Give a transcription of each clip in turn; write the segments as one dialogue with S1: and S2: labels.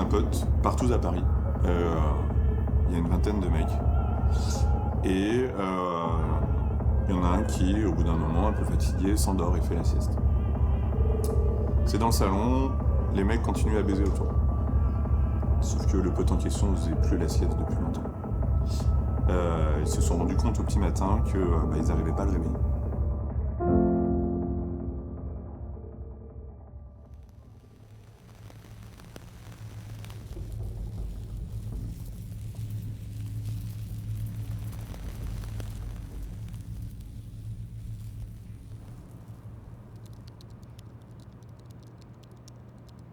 S1: un pote partout à Paris. Il y a une vingtaine de mecs. Et il y en a un qui, au bout d'un moment, un peu fatigué, s'endort et fait la sieste. C'est dans le salon, les mecs continuent à baiser autour. Sauf que le pote en question ne faisait plus la sieste depuis longtemps. Ils se sont rendus compte au petit matin qu'ils n'arrivaient pas à le réveiller.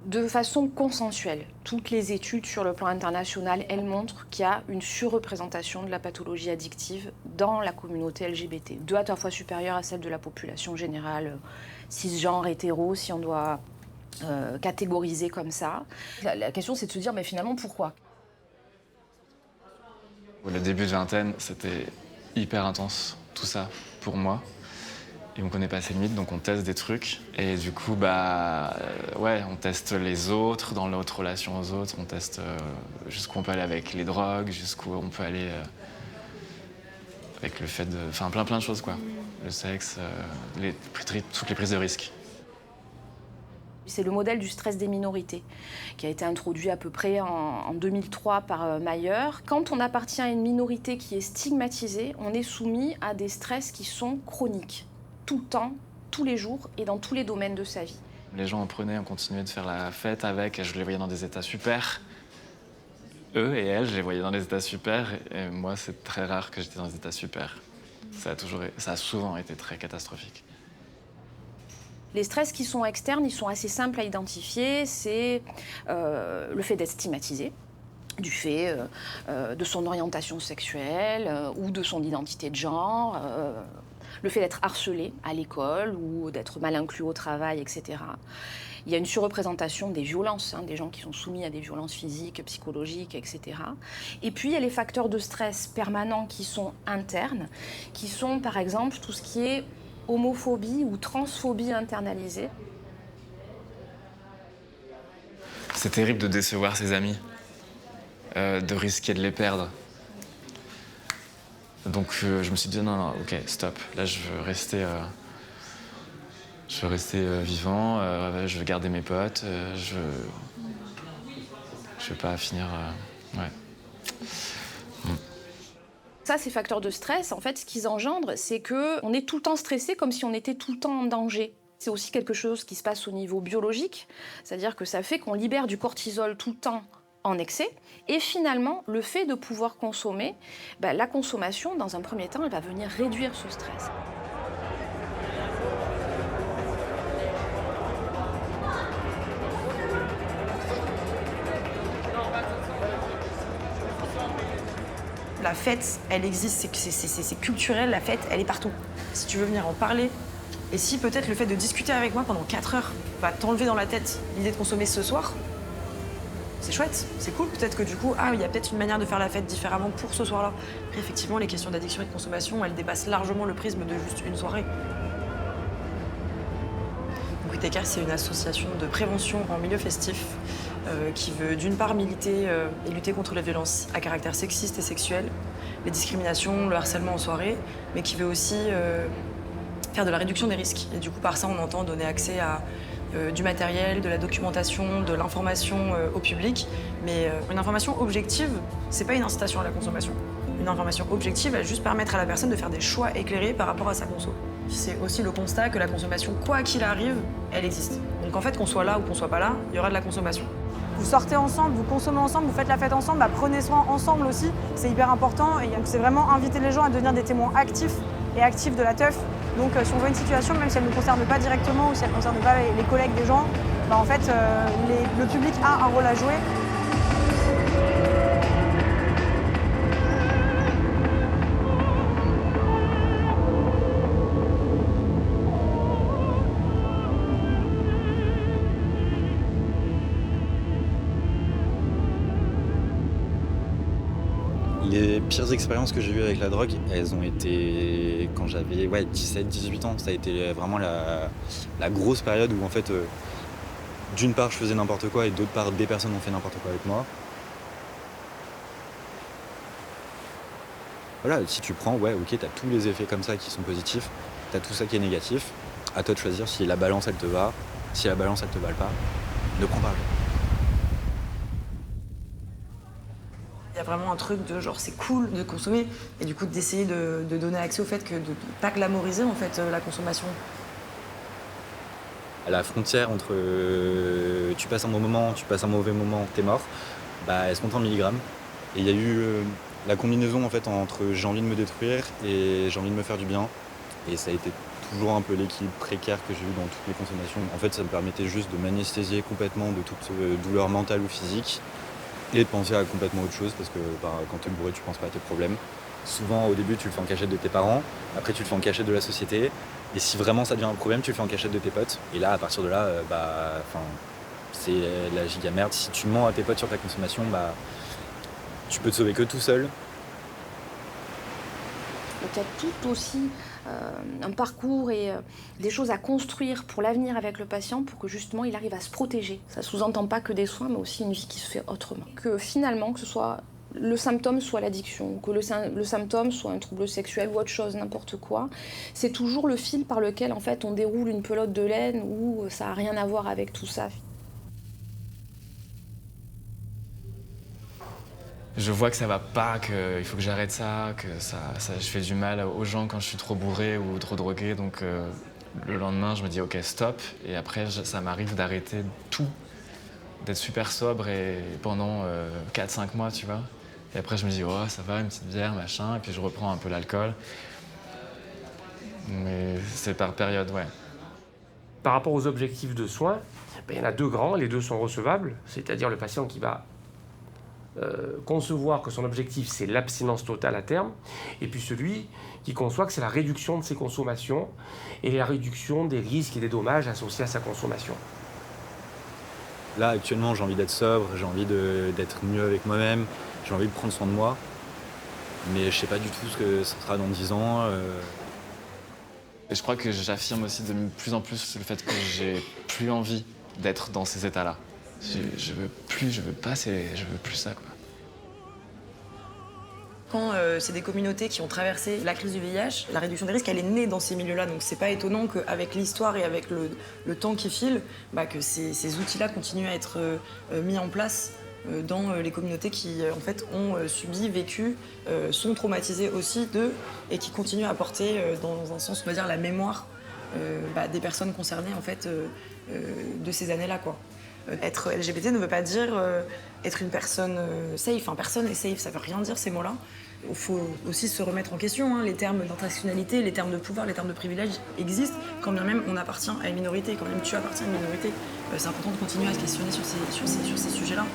S2: De façon consensuelle, toutes les études sur le plan international, elles montrent qu'il y a une surreprésentation de la pathologie addictive dans la communauté LGBT, 2 à 3 fois supérieure à celle de la population générale, cisgenre, hétéro, si on doit catégoriser comme ça. La question, c'est de se dire, mais finalement, pourquoi ?
S3: Le début de vingtaine, c'était hyper intense, tout ça, pour moi. Et on connaît pas ses limites, donc on teste des trucs. Et du coup, on teste les autres, dans notre relation aux autres. On teste jusqu'où on peut aller avec les drogues, jusqu'où on peut aller avec le fait de... Enfin, plein de choses, quoi. Le sexe, toutes les prises de risques.
S2: C'est le modèle du stress des minorités, qui a été introduit à peu près en 2003 par Mayer. Quand on appartient à une minorité qui est stigmatisée, on est soumis à des stress qui sont chroniques. Tout le temps, tous les jours et dans tous les domaines de sa vie.
S3: Les gens en prenaient, on continuait de faire la fête avec, et je les voyais dans des états super. Eux et elles, je les voyais dans des états super, et moi, c'est très rare que j'étais dans des états super. Ça a souvent été très catastrophique.
S2: Les stress qui sont externes, ils sont assez simples à identifier. C'est le fait d'être stigmatisé, du fait de son orientation sexuelle ou de son identité de genre, le fait d'être harcelé à l'école ou d'être mal inclus au travail, etc. Il y a une surreprésentation des violences, des gens qui sont soumis à des violences physiques, psychologiques, etc. Et puis, il y a les facteurs de stress permanents qui sont internes, qui sont, par exemple, tout ce qui est homophobie ou transphobie internalisée.
S3: C'est terrible de décevoir ses amis, de risquer de les perdre. Donc je me suis dit non, ok, stop. Là, je veux rester vivant, je veux garder mes potes, je veux pas finir...
S2: Ça, ces facteurs de stress, en fait, ce qu'ils engendrent, c'est qu'on est tout le temps stressé comme si on était tout le temps en danger. C'est aussi quelque chose qui se passe au niveau biologique, c'est-à-dire que ça fait qu'on libère du cortisol tout le temps en excès, et finalement, le fait de pouvoir consommer, la consommation, dans un premier temps, elle va venir réduire ce stress.
S4: La fête, elle existe, c'est culturel, la fête, elle est partout. Si tu veux venir en parler, et si peut-être le fait de discuter avec moi pendant 4 heures va t'enlever dans la tête l'idée de consommer ce soir, c'est chouette, c'est cool. Peut-être que du coup, il y a peut-être une manière de faire la fête différemment pour ce soir-là. Après, effectivement, les questions d'addiction et de consommation, elles dépassent largement le prisme de juste une soirée. Whitaker, c'est une association de prévention en milieu festif qui veut d'une part militer et lutter contre les violences à caractère sexiste et sexuel, les discriminations, le harcèlement en soirée, mais qui veut aussi faire de la réduction des risques. Et du coup, par ça, on entend donner accès à du matériel, de la documentation, de l'information au public. Mais une information objective, c'est pas une incitation à la consommation. Une information objective, elle va juste permettre à la personne de faire des choix éclairés par rapport à sa conso. C'est aussi le constat que la consommation, quoi qu'il arrive, elle existe. Donc en fait, qu'on soit là ou qu'on soit pas là, il y aura de la consommation.
S5: Vous sortez ensemble, vous consommez ensemble, vous faites la fête ensemble, prenez soin ensemble aussi, c'est hyper important. Et donc c'est vraiment inviter les gens à devenir des témoins actifs et actifs de la teuf. Donc si on voit une situation, même si elle ne concerne pas directement ou si elle ne concerne pas les collègues des gens, en fait, le public a un rôle à jouer.
S6: Les pires expériences que j'ai eues avec la drogue, elles ont été quand j'avais 17-18 ans. Ça a été vraiment la grosse période où en fait d'une part, je faisais n'importe quoi et d'autre part, des personnes ont fait n'importe quoi avec moi. Voilà, si tu prends, ouais, ok, t'as tous les effets comme ça qui sont positifs, t'as tout ça qui est négatif. À toi de choisir si la balance elle te va, si la balance elle te va pas, ne prends pas.
S4: Il y a vraiment un truc de genre c'est cool de consommer et du coup d'essayer de donner accès au fait que de ne pas glamoriser en fait la consommation.
S6: À la frontière entre tu passes un bon moment, tu passes un mauvais moment, t'es mort, bah elle se compte en milligrammes. Et il y a eu la combinaison en fait entre j'ai envie de me détruire et j'ai envie de me faire du bien. Et ça a été toujours un peu l'équilibre précaire que j'ai eu dans toutes les consommations. En fait, ça me permettait juste de m'anesthésier complètement de toute douleur mentale ou physique et de penser à complètement autre chose parce que quand t'es bourré, tu penses pas à tes problèmes. Souvent, au début, tu le fais en cachette de tes parents, après tu le fais en cachette de la société. Et si vraiment ça devient un problème, tu le fais en cachette de tes potes. Et là, à partir de là, c'est la giga merde. Si tu mens à tes potes sur ta consommation, tu peux te sauver que tout seul.
S2: Donc il y a tout aussi un parcours et des choses à construire pour l'avenir avec le patient pour que justement il arrive à se protéger. Ça ne sous-entend pas que des soins, mais aussi une vie qui se fait autrement. Que finalement, que ce soit le symptôme soit l'addiction, que le symptôme soit un trouble sexuel ou autre chose, n'importe quoi, c'est toujours le fil par lequel en fait on déroule une pelote de laine où ça n'a rien à voir avec tout ça.
S3: Je vois que ça va pas, qu'il faut que j'arrête ça, je fais du mal aux gens quand je suis trop bourré ou trop drogué. Donc le lendemain, je me dis ok, stop. Et après, ça m'arrive d'arrêter tout, d'être super sobre et pendant 4-5 mois, tu vois. Et après, je me dis oh, ça va, une petite bière, machin. Et puis je reprends un peu l'alcool. Mais c'est par période, ouais.
S7: Par rapport aux objectifs de soins, il y en a deux grands, les deux sont recevables. C'est-à-dire le patient qui va concevoir que son objectif c'est l'abstinence totale à terme, et puis celui qui conçoit que c'est la réduction de ses consommations et la réduction des risques et des dommages associés à sa consommation.
S6: Là, actuellement, j'ai envie d'être sobre, j'ai envie d'être mieux avec moi-même, j'ai envie de prendre soin de moi, mais je sais pas du tout ce que ça sera dans 10 ans.
S3: Et je crois que j'affirme aussi de plus en plus le fait que j'ai plus envie d'être dans ces états-là. Je veux plus ça, quoi.
S4: Quand c'est des communautés qui ont traversé la crise du VIH, la réduction des risques, elle est née dans ces milieux-là. Donc c'est pas étonnant qu'avec l'histoire et avec le temps qui file, que ces outils-là continuent à être mis en place dans les communautés qui en fait ont subi, vécu, sont traumatisées aussi d'eux et qui continuent à apporter dans un sens, on va dire, la mémoire des personnes concernées en fait de ces années-là, quoi. Être LGBT ne veut pas dire être une personne safe. Personne n'est safe, ça veut rien dire ces mots-là. Il faut aussi se remettre en question. Les termes d'intersectionnalité, les termes de pouvoir, les termes de privilège existent, quand bien même on appartient à une minorité, quand même tu appartiens à une minorité. C'est important de continuer à se questionner sur ces sujets-là.